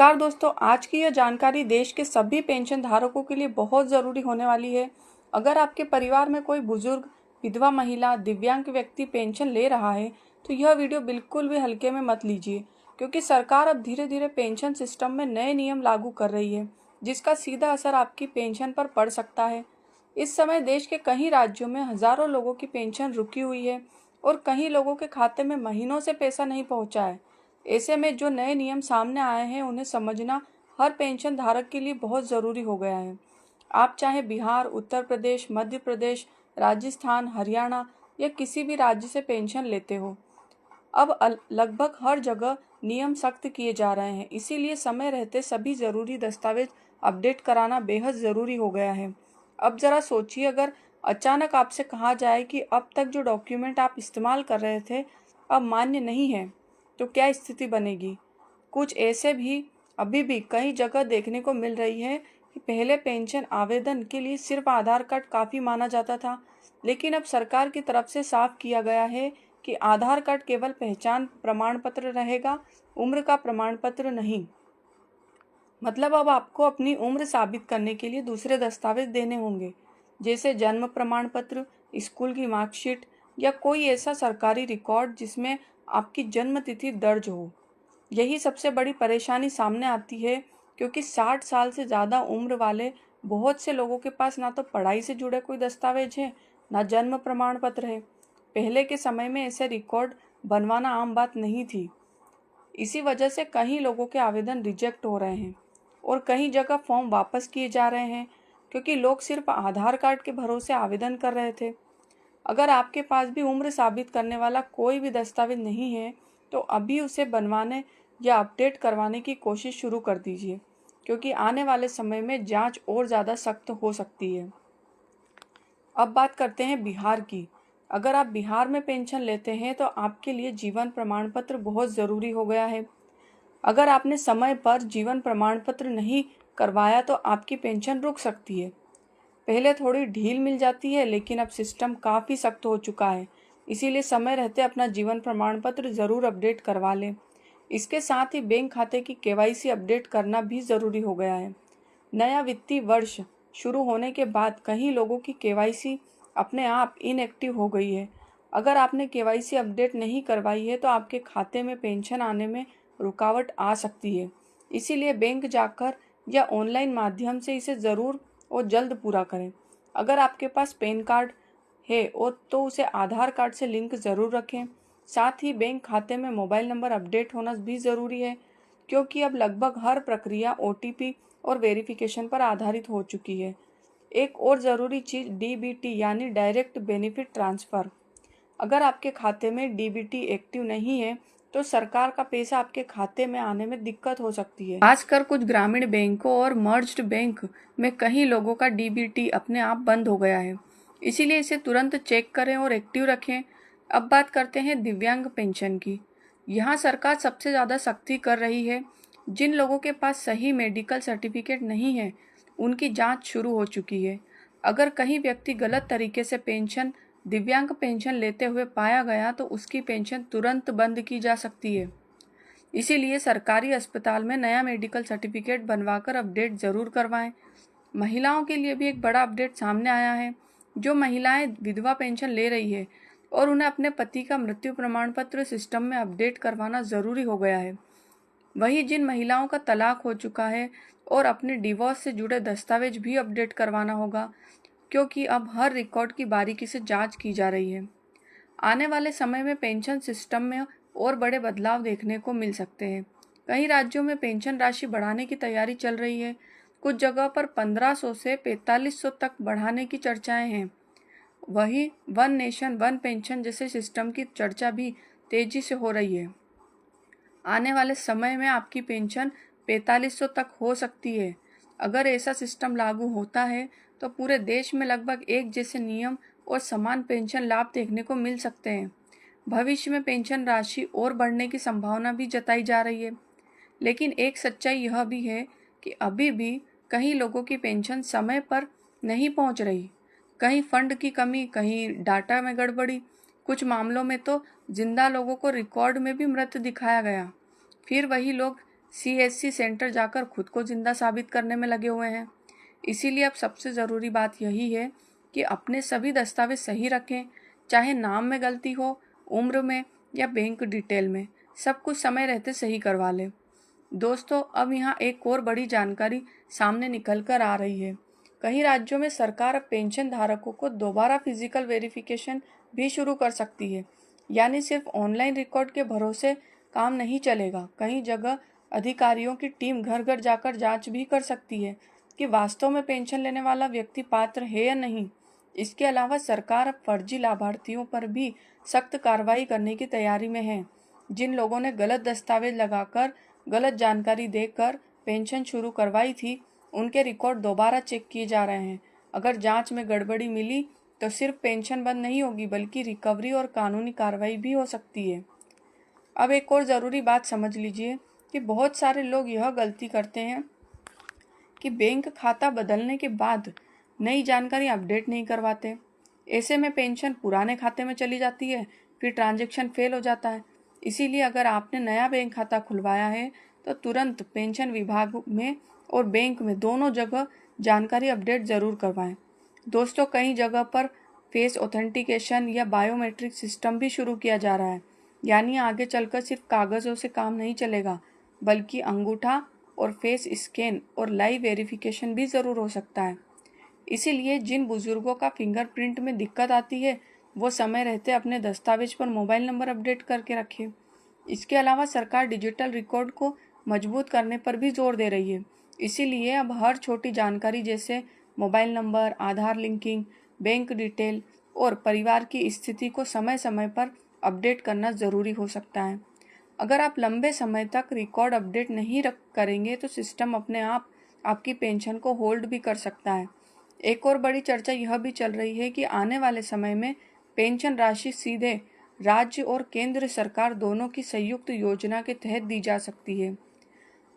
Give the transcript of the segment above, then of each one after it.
नमस्कार दोस्तों, आज की यह जानकारी देश के सभी पेंशन धारकों के लिए बहुत ज़रूरी होने वाली है। अगर आपके परिवार में कोई बुजुर्ग, विधवा महिला, दिव्यांग व्यक्ति पेंशन ले रहा है तो यह वीडियो बिल्कुल भी हल्के में मत लीजिए, क्योंकि सरकार अब धीरे धीरे पेंशन सिस्टम में नए नियम लागू कर रही है, जिसका सीधा असर आपकी पेंशन पर पड़ सकता है। इस समय देश के कई राज्यों में हज़ारों लोगों की पेंशन रुकी हुई है और कई लोगों के खाते में महीनों से पैसा नहीं पहुंचा है। ऐसे में जो नए नियम सामने आए हैं उन्हें समझना हर पेंशन धारक के लिए बहुत ज़रूरी हो गया है। आप चाहे बिहार, उत्तर प्रदेश, मध्य प्रदेश, राजस्थान, हरियाणा या किसी भी राज्य से पेंशन लेते हो, अब लगभग हर जगह नियम सख्त किए जा रहे हैं। इसीलिए समय रहते सभी ज़रूरी दस्तावेज अपडेट कराना बेहद ज़रूरी हो गया है। अब ज़रा सोचिए, अगर अचानक आपसे कहा जाए कि अब तक जो डॉक्यूमेंट आप इस्तेमाल कर रहे थे अब मान्य नहीं है, तो क्या स्थिति बनेगी। कुछ ऐसे भी अभी भी कई जगह देखने को मिल रही है कि पहले पेंशन आवेदन के लिए सिर्फ आधार कार्ड काफ़ी माना जाता था, लेकिन अब सरकार की तरफ से साफ किया गया है कि आधार कार्ड केवल पहचान प्रमाण पत्र रहेगा, उम्र का प्रमाण पत्र नहीं। मतलब अब आपको अपनी उम्र साबित करने के लिए दूसरे दस्तावेज देने होंगे, जैसे जन्म प्रमाण पत्र, स्कूल की मार्कशीट या कोई ऐसा सरकारी रिकॉर्ड जिसमें आपकी जन्म तिथि दर्ज हो। यही सबसे बड़ी परेशानी सामने आती है, क्योंकि 60 साल से ज़्यादा उम्र वाले बहुत से लोगों के पास ना तो पढ़ाई से जुड़े कोई दस्तावेज है, ना जन्म प्रमाण पत्र है। पहले के समय में ऐसे रिकॉर्ड बनवाना आम बात नहीं थी। इसी वजह से कई लोगों के आवेदन रिजेक्ट हो रहे हैं और कई जगह फॉर्म वापस किए जा रहे हैं, क्योंकि लोग सिर्फ आधार कार्ड के भरोसे आवेदन कर रहे थे। अगर आपके पास भी उम्र साबित करने वाला कोई भी दस्तावेज नहीं है, तो अभी उसे बनवाने या अपडेट करवाने की कोशिश शुरू कर दीजिए, क्योंकि आने वाले समय में जांच और ज़्यादा सख्त हो सकती है। अब बात करते हैं बिहार की। अगर आप बिहार में पेंशन लेते हैं तो आपके लिए जीवन प्रमाण पत्र बहुत ज़रूरी हो गया है। अगर आपने समय पर जीवन प्रमाण पत्र नहीं करवाया तो आपकी पेंशन रुक सकती है। पहले थोड़ी ढील मिल जाती है, लेकिन अब सिस्टम काफ़ी सख्त हो चुका है। इसीलिए समय रहते अपना जीवन प्रमाण पत्र ज़रूर अपडेट करवा लें। इसके साथ ही बैंक खाते की केवाईसी अपडेट करना भी ज़रूरी हो गया है। नया वित्तीय वर्ष शुरू होने के बाद कई लोगों की केवाईसी अपने आप इनएक्टिव हो गई है। अगर आपने केवाईसी अपडेट नहीं करवाई है तो आपके खाते में पेंशन आने में रुकावट आ सकती है। इसीलिए बैंक जाकर या ऑनलाइन माध्यम से इसे ज़रूर और जल्द पूरा करें। अगर आपके पास पैन कार्ड है और तो उसे आधार कार्ड से लिंक ज़रूर रखें। साथ ही बैंक खाते में मोबाइल नंबर अपडेट होना भी ज़रूरी है, क्योंकि अब लगभग हर प्रक्रिया ओटीपी और वेरिफिकेशन पर आधारित हो चुकी है। एक और ज़रूरी चीज़ डीबीटी यानी डायरेक्ट बेनिफिट ट्रांसफ़र। अगर आपके खाते में डीबीटी एक्टिव नहीं है तो सरकार का पैसा आपके खाते में आने में दिक्कत हो सकती है। खासकर कुछ ग्रामीण बैंकों और मर्ज्ड बैंक में कई लोगों का डीबीटी अपने आप बंद हो गया है। इसीलिए इसे तुरंत चेक करें और एक्टिव रखें। अब बात करते हैं दिव्यांग पेंशन की। यहाँ सरकार सबसे ज़्यादा सख्ती कर रही है। जिन लोगों के पास सही मेडिकल सर्टिफिकेट नहीं है उनकी जांच शुरू हो चुकी है। अगर कहीं व्यक्ति गलत तरीके से दिव्यांग पेंशन लेते हुए पाया गया तो उसकी पेंशन तुरंत बंद की जा सकती है। इसीलिए सरकारी अस्पताल में नया मेडिकल सर्टिफिकेट बनवाकर अपडेट ज़रूर करवाएं। महिलाओं के लिए भी एक बड़ा अपडेट सामने आया है। जो महिलाएं विधवा पेंशन ले रही है और उन्हें अपने पति का मृत्यु प्रमाण पत्र सिस्टम में अपडेट करवाना ज़रूरी हो गया है। वहीं जिन महिलाओं का तलाक हो चुका है और अपने डिवोर्स से जुड़े दस्तावेज भी अपडेट करवाना होगा, क्योंकि अब हर रिकॉर्ड की बारीकी से जांच की जा रही है। आने वाले समय में पेंशन सिस्टम में और बड़े बदलाव देखने को मिल सकते हैं। कई राज्यों में पेंशन राशि बढ़ाने की तैयारी चल रही है। कुछ जगह पर 1500 से 4500 तक बढ़ाने की चर्चाएं हैं। वहीं वन नेशन वन पेंशन जैसे सिस्टम की चर्चा भी तेजी से हो रही है। आने वाले समय में आपकी पेंशन 4500 तक हो सकती है। अगर ऐसा सिस्टम लागू होता है तो पूरे देश में लगभग एक जैसे नियम और समान पेंशन लाभ देखने को मिल सकते हैं। भविष्य में पेंशन राशि और बढ़ने की संभावना भी जताई जा रही है। लेकिन एक सच्चाई यह भी है कि अभी भी कई लोगों की पेंशन समय पर नहीं पहुंच रही। कहीं फंड की कमी, कहीं डाटा में गड़बड़ी, कुछ मामलों में तो जिंदा लोगों को रिकॉर्ड में भी मृत दिखाया गया। फिर वही लोग CSC सेंटर जाकर खुद को जिंदा साबित करने में लगे हुए हैं। इसीलिए अब सबसे ज़रूरी बात यही है कि अपने सभी दस्तावेज सही रखें, चाहे नाम में गलती हो, उम्र में या बैंक डिटेल में, सब कुछ समय रहते सही करवा लें। दोस्तों, अब यहाँ एक और बड़ी जानकारी सामने निकल कर आ रही है। कई राज्यों में सरकार अब पेंशन धारकों को दोबारा फिजिकल वेरिफिकेशन भी शुरू कर सकती है, यानी सिर्फ ऑनलाइन रिकॉर्ड के भरोसे काम नहीं चलेगा। कई जगह अधिकारियों की टीम घर घर जाकर जांच भी कर सकती है कि वास्तव में पेंशन लेने वाला व्यक्ति पात्र है या नहीं। इसके अलावा सरकार अब फर्जी लाभार्थियों पर भी सख्त कार्रवाई करने की तैयारी में है। जिन लोगों ने गलत दस्तावेज लगाकर गलत जानकारी देकर पेंशन शुरू करवाई थी, उनके रिकॉर्ड दोबारा चेक किए जा रहे हैं। अगर जांच में गड़बड़ी मिली तो सिर्फ पेंशन बंद नहीं होगी, बल्कि रिकवरी और कानूनी कार्रवाई भी हो सकती है। अब एक और ज़रूरी बात समझ लीजिए कि बहुत सारे लोग यह गलती करते हैं कि बैंक खाता बदलने के बाद नई जानकारी अपडेट नहीं करवाते। ऐसे में पेंशन पुराने खाते में चली जाती है, फिर ट्रांजैक्शन फेल हो जाता है। इसीलिए अगर आपने नया बैंक खाता खुलवाया है तो तुरंत पेंशन विभाग में और बैंक में दोनों जगह जानकारी अपडेट ज़रूर करवाएं। दोस्तों, कई जगह पर फेस ऑथेंटिकेशन या बायोमेट्रिक सिस्टम भी शुरू किया जा रहा है, यानी आगे चलकर सिर्फ कागज़ों से काम नहीं चलेगा, बल्कि अंगूठा और फेस स्कैन और लाइव वेरिफिकेशन भी ज़रूर हो सकता है। इसीलिए जिन बुजुर्गों का फिंगरप्रिंट में दिक्कत आती है, वो समय रहते अपने दस्तावेज पर मोबाइल नंबर अपडेट करके रखें। इसके अलावा सरकार डिजिटल रिकॉर्ड को मजबूत करने पर भी जोर दे रही है। इसीलिए अब हर छोटी जानकारी जैसे मोबाइल नंबर, आधार लिंकिंग, बैंक डिटेल और परिवार की स्थिति को समय समय पर अपडेट करना ज़रूरी हो सकता है। अगर आप लंबे समय तक रिकॉर्ड अपडेट नहीं करेंगे तो सिस्टम अपने आप आपकी पेंशन को होल्ड भी कर सकता है। एक और बड़ी चर्चा यह भी चल रही है कि आने वाले समय में पेंशन राशि सीधे राज्य और केंद्र सरकार दोनों की संयुक्त योजना के तहत दी जा सकती है।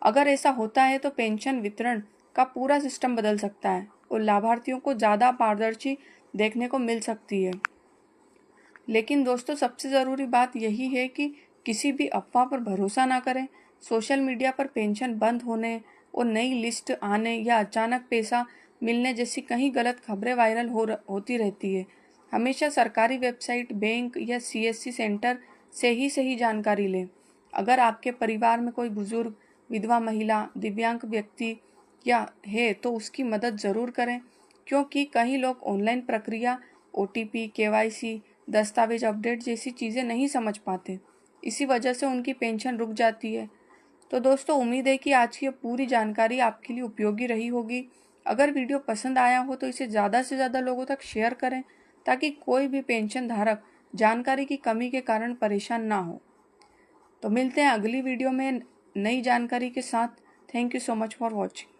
अगर ऐसा होता है तो पेंशन वितरण का पूरा सिस्टम बदल सकता है और लाभार्थियों को ज़्यादा पारदर्शी देखने को मिल सकती है। लेकिन दोस्तों, सबसे ज़रूरी बात यही है कि किसी भी अफवाह पर भरोसा ना करें। सोशल मीडिया पर पेंशन बंद होने और नई लिस्ट आने या अचानक पैसा मिलने जैसी कई गलत खबरें वायरल होती रहती है। हमेशा सरकारी वेबसाइट, बैंक या CSC सेंटर से ही सही जानकारी लें। अगर आपके परिवार में कोई बुजुर्ग, विधवा महिला, दिव्यांग व्यक्ति या है तो उसकी मदद ज़रूर करें, क्योंकि कई लोग ऑनलाइन प्रक्रिया, OTP, KYC, दस्तावेज अपडेट जैसी चीज़ें नहीं समझ पाते। इसी वजह से उनकी पेंशन रुक जाती है। तो दोस्तों, उम्मीद है कि आज की ये पूरी जानकारी आपके लिए उपयोगी रही होगी। अगर वीडियो पसंद आया हो तो इसे ज़्यादा से ज़्यादा लोगों तक शेयर करें, ताकि कोई भी पेंशन धारक जानकारी की कमी के कारण परेशान ना हो। तो मिलते हैं अगली वीडियो में नई जानकारी के साथ। Thank you so much for watching.